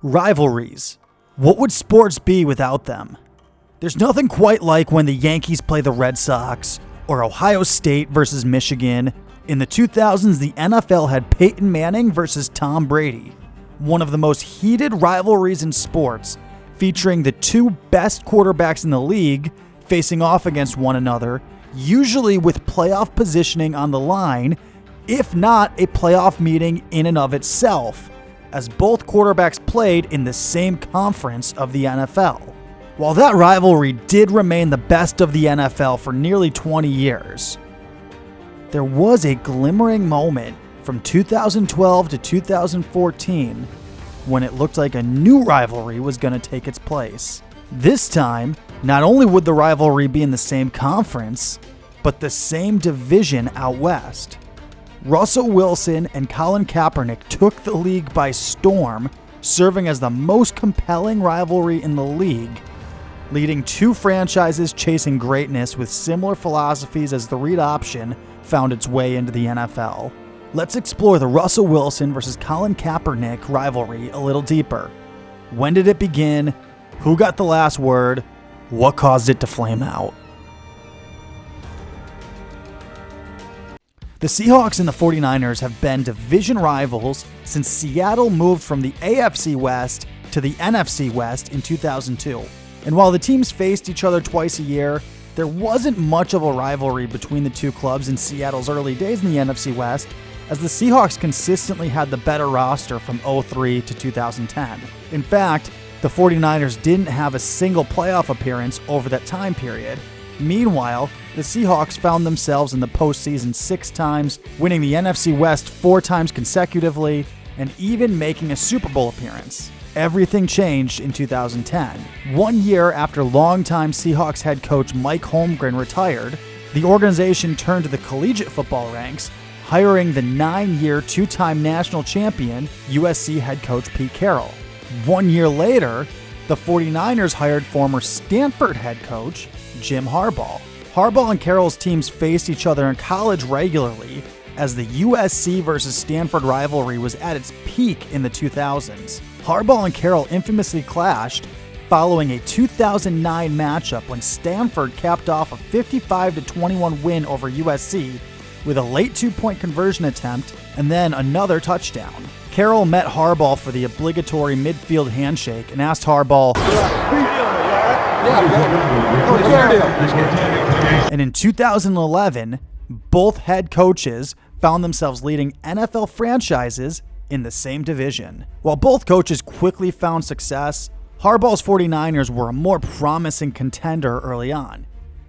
Rivalries. What would sports be without them? There's nothing quite like when the Yankees play the Red Sox, or Ohio State versus Michigan. In the 2000s, the NFL had Peyton Manning versus Tom Brady, one of the most heated rivalries in sports, featuring the two best quarterbacks in the league facing off against one another, usually with playoff positioning on the line, if not a playoff meeting in and of itself, as both quarterbacks played in the same conference of the NFL. While that rivalry did remain the best of the NFL for nearly 20 years, there was a glimmering moment from 2012 to 2014 when it looked like a new rivalry was going to take its place. This time, not only would the rivalry be in the same conference, but the same division out west. Russell Wilson and Colin Kaepernick took the league by storm, serving as the most compelling rivalry in the league, leading two franchises chasing greatness with similar philosophies as the read option found its way into the NFL. Let's explore the Russell Wilson versus Colin Kaepernick rivalry a little deeper. When did it begin? Who got the last word? What caused it to flame out? The Seahawks and the 49ers have been division rivals since Seattle moved from the AFC West to the NFC West in 2002. And while the teams faced each other twice a year, there wasn't much of a rivalry between the two clubs in Seattle's early days in the NFC West, as the Seahawks consistently had the better roster from 2003 to 2010. In fact, the 49ers didn't have a single playoff appearance over that time period. Meanwhile, the Seahawks found themselves in the postseason 6 times, winning the NFC West 4 times consecutively, and even making a Super Bowl appearance. Everything changed in 2010. 1 year after longtime Seahawks head coach Mike Holmgren retired, the organization turned to the collegiate football ranks, hiring the 9-year, 2-time national champion USC head coach Pete Carroll. 1 year later, the 49ers hired former Stanford head coach Jim Harbaugh. Harbaugh and Carroll's teams faced each other in college regularly, as the USC versus Stanford rivalry was at its peak in the 2000s. Harbaugh and Carroll infamously clashed following a 2009 matchup when Stanford capped off a 55-21 win over USC with a late 2-point conversion attempt and then another touchdown. Carroll met Harbaugh for the obligatory midfield handshake and asked Harbaugh, and in 2011, both head coaches found themselves leading NFL franchises in the same division. While both coaches quickly found success, Harbaugh's 49ers were a more promising contender early on.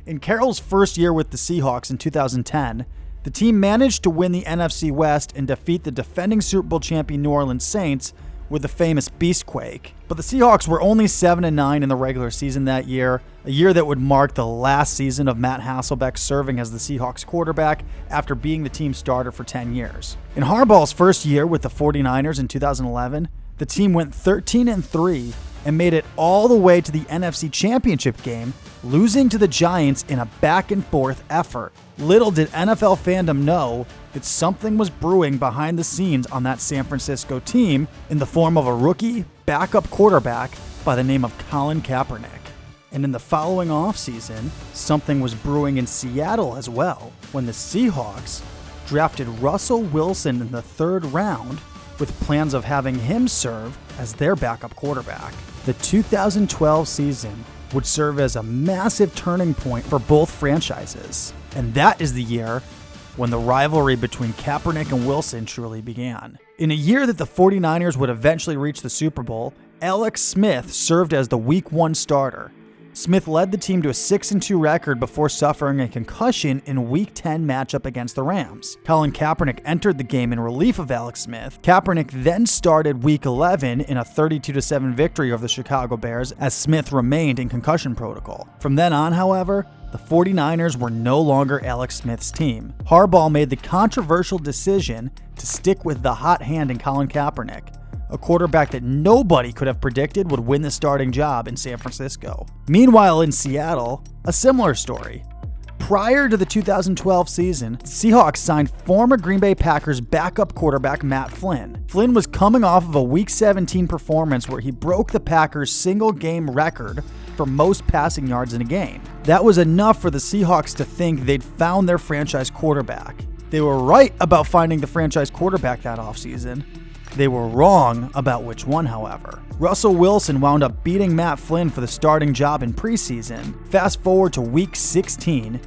In Carroll's first year with the Seahawks in 2010, the team managed to win the NFC West and defeat the defending Super Bowl champion New Orleans Saints with the famous Beastquake. But the Seahawks were only 7-9 in the regular season that year, a year that would mark the last season of Matt Hasselbeck serving as the Seahawks quarterback after being the team starter for 10 years. In Harbaugh's first year with the 49ers in 2011, the team went 13-3 and made it all the way to the NFC Championship game, losing to the Giants in a back-and-forth effort. Little did NFL fandom know that something was brewing behind the scenes on that San Francisco team in the form of a rookie backup quarterback by the name of Colin Kaepernick. And in the following offseason, something was brewing in Seattle as well, when the Seahawks drafted Russell Wilson in the 3rd round with plans of having him serve as their backup quarterback. The 2012 season would serve as a massive turning point for both franchises. And that is the year when the rivalry between Kaepernick and Wilson truly began. In a year that the 49ers would eventually reach the Super Bowl, Alex Smith served as the Week 1 starter. Smith led the team to a 6-2 record before suffering a concussion in Week 10 matchup against the Rams. Colin Kaepernick entered the game in relief of Alex Smith. Kaepernick then started Week 11 in a 32-7 victory over the Chicago Bears as Smith remained in concussion protocol. From then on, however, the 49ers were no longer Alex Smith's team. Harbaugh made the controversial decision to stick with the hot hand in Colin Kaepernick, a quarterback that nobody could have predicted would win the starting job in San Francisco. Meanwhile, in Seattle, a similar story. prior to the 2012 season, the Seahawks signed former Green Bay Packers backup quarterback Matt Flynn. Flynn was coming off of a Week 17 performance where he broke the Packers' single-game record for most passing yards in a game. That was enough for the Seahawks to think they'd found their franchise quarterback. They were right about finding the franchise quarterback that offseason. They were wrong about which one, however. Russell Wilson wound up beating Matt Flynn for the starting job in preseason. Fast forward to Week 16,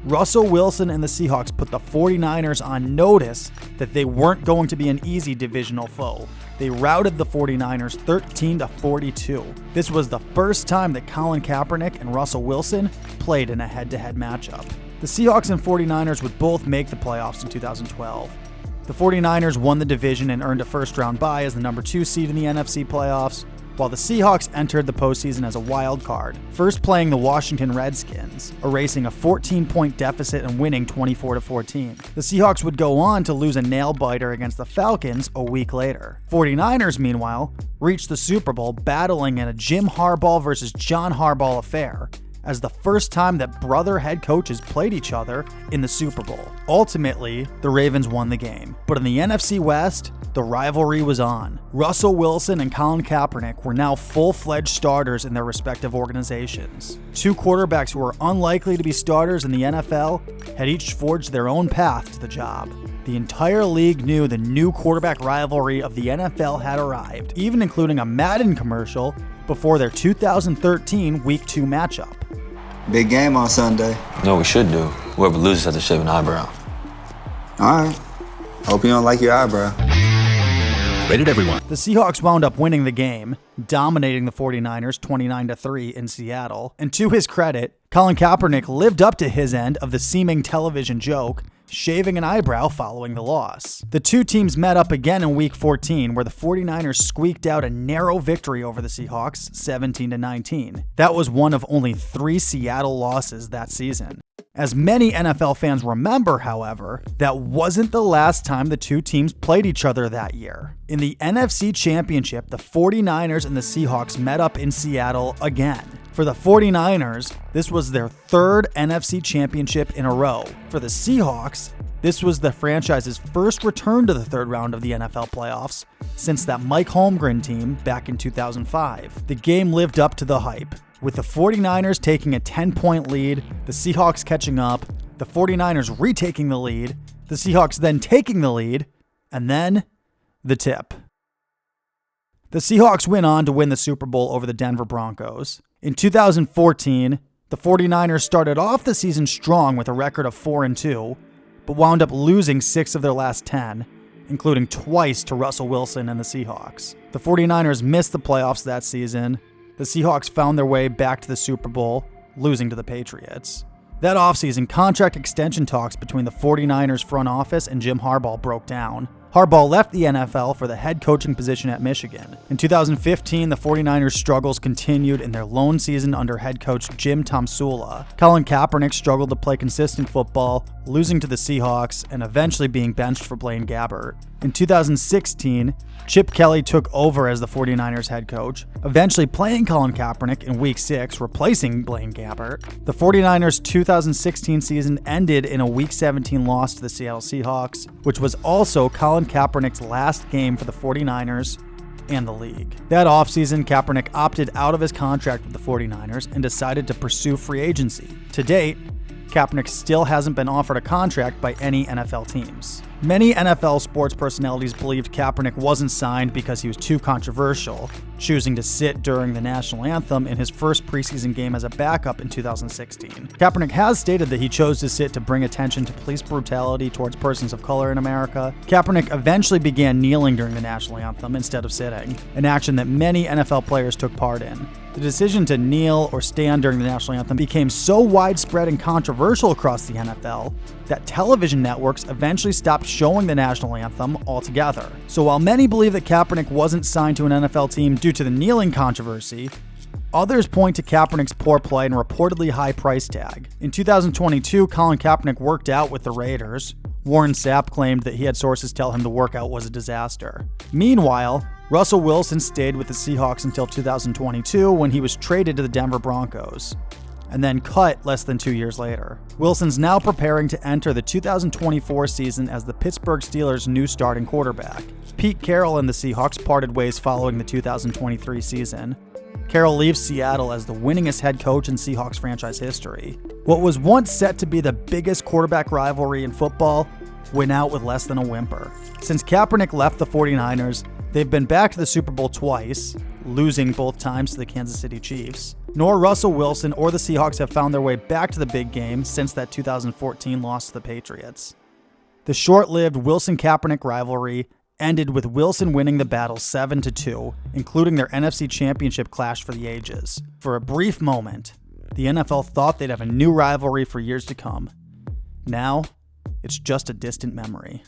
Russell Wilson and the Seahawks put the 49ers on notice that they weren't going to be an easy divisional foe. They routed the 49ers 13-42. This was the first time that Colin Kaepernick and Russell Wilson played in a head-to-head matchup. The Seahawks and 49ers would both make the playoffs in 2012. The 49ers won the division and earned a first-round bye as the number 2 seed in the NFC playoffs, while the Seahawks entered the postseason as a wild card, first playing the Washington Redskins, erasing a 14-point deficit and winning 24-14. The Seahawks would go on to lose a nail-biter against the Falcons a week later. 49ers, meanwhile, reached the Super Bowl battling in a Jim Harbaugh versus John Harbaugh affair, as the first time that brother head coaches played each other in the Super Bowl. Ultimately, the Ravens won the game, but in the NFC West, the rivalry was on. Russell Wilson and Colin Kaepernick were now full-fledged starters in their respective organizations. Two quarterbacks who were unlikely to be starters in the NFL had each forged their own path to the job. The entire league knew the new quarterback rivalry of the NFL had arrived, even including a Madden commercial before their 2013 Week 2 matchup. Big game on Sunday. You know what we should do? Whoever loses has to shave an eyebrow. All right. Hope you don't like your eyebrow. Rated everyone. The Seahawks wound up winning the game, dominating the 49ers 29-3 in Seattle. And to his credit, Colin Kaepernick lived up to his end of the seeming television joke, shaving an eyebrow following the loss. The two teams met up again in Week 14, where the 49ers squeaked out a narrow victory over the Seahawks, 17-19. That was one of only 3 Seattle losses that season. As many NFL fans remember, however, that wasn't the last time the two teams played each other that year. In the NFC Championship, the 49ers and the Seahawks met up in Seattle again. For the 49ers, this was their 3rd NFC Championship in a row. For the Seahawks, this was the franchise's first return to the 3rd round of the NFL playoffs since that Mike Holmgren team back in 2005. The game lived up to the hype, with the 49ers taking a 10-point lead, the Seahawks catching up, the 49ers retaking the lead, the Seahawks then taking the lead, and then the tip. The Seahawks went on to win the Super Bowl over the Denver Broncos. In 2014, the 49ers started off the season strong with a record of 4-2, but wound up losing 6 of their last 10, including twice to Russell Wilson and the Seahawks. The 49ers missed the playoffs that season. The Seahawks found their way back to the Super Bowl, losing to the Patriots. That offseason, contract extension talks between the 49ers front office and Jim Harbaugh broke down. Harbaugh left the NFL for the head coaching position at Michigan. In 2015, the 49ers' struggles continued in their lone season under head coach Jim Tomsula. Colin Kaepernick struggled to play consistent football, losing to the Seahawks and eventually being benched for Blaine Gabbert. In 2016, Chip Kelly took over as the 49ers head coach, eventually playing Colin Kaepernick in Week 6, replacing Blaine Gabbert. The 49ers' 2016 season ended in a Week 17 loss to the Seattle Seahawks, which was also Colin Kaepernick's last game for the 49ers and the league. That offseason, Kaepernick opted out of his contract with the 49ers and decided to pursue free agency. To date, Kaepernick still hasn't been offered a contract by any NFL teams. Many NFL sports personalities believed Kaepernick wasn't signed because he was too controversial, choosing to sit during the national anthem in his first preseason game as a backup in 2016. Kaepernick has stated that he chose to sit to bring attention to police brutality towards persons of color in America. Kaepernick eventually began kneeling during the national anthem instead of sitting, an action that many NFL players took part in. The decision to kneel or stand during the national anthem became so widespread and controversial across the NFL that television networks eventually stopped showing the national anthem altogether. So while many believe that Kaepernick wasn't signed to an NFL team due to the kneeling controversy, others point to Kaepernick's poor play and reportedly high price tag. In 2022, Colin Kaepernick worked out with the Raiders. Warren Sapp claimed that he had sources tell him the workout was a disaster. Meanwhile, Russell Wilson stayed with the Seahawks until 2022 when he was traded to the Denver Broncos. and then cut less than 2 years later. Wilson's now preparing to enter the 2024 season as the Pittsburgh Steelers' new starting quarterback. Pete Carroll and the Seahawks parted ways following the 2023 season. Carroll leaves Seattle as the winningest head coach in Seahawks franchise history. What was once set to be the biggest quarterback rivalry in football went out with less than a whimper. Since Kaepernick left the 49ers, they've been back to the Super Bowl twice, losing both times to the Kansas City Chiefs. Nor Russell Wilson or the Seahawks have found their way back to the big game since that 2014 loss to the Patriots. The short-lived Wilson-Kaepernick rivalry ended with Wilson winning the battle 7-2, including their NFC Championship clash for the ages. For a brief moment, the NFL thought they'd have a new rivalry for years to come. Now, it's just a distant memory.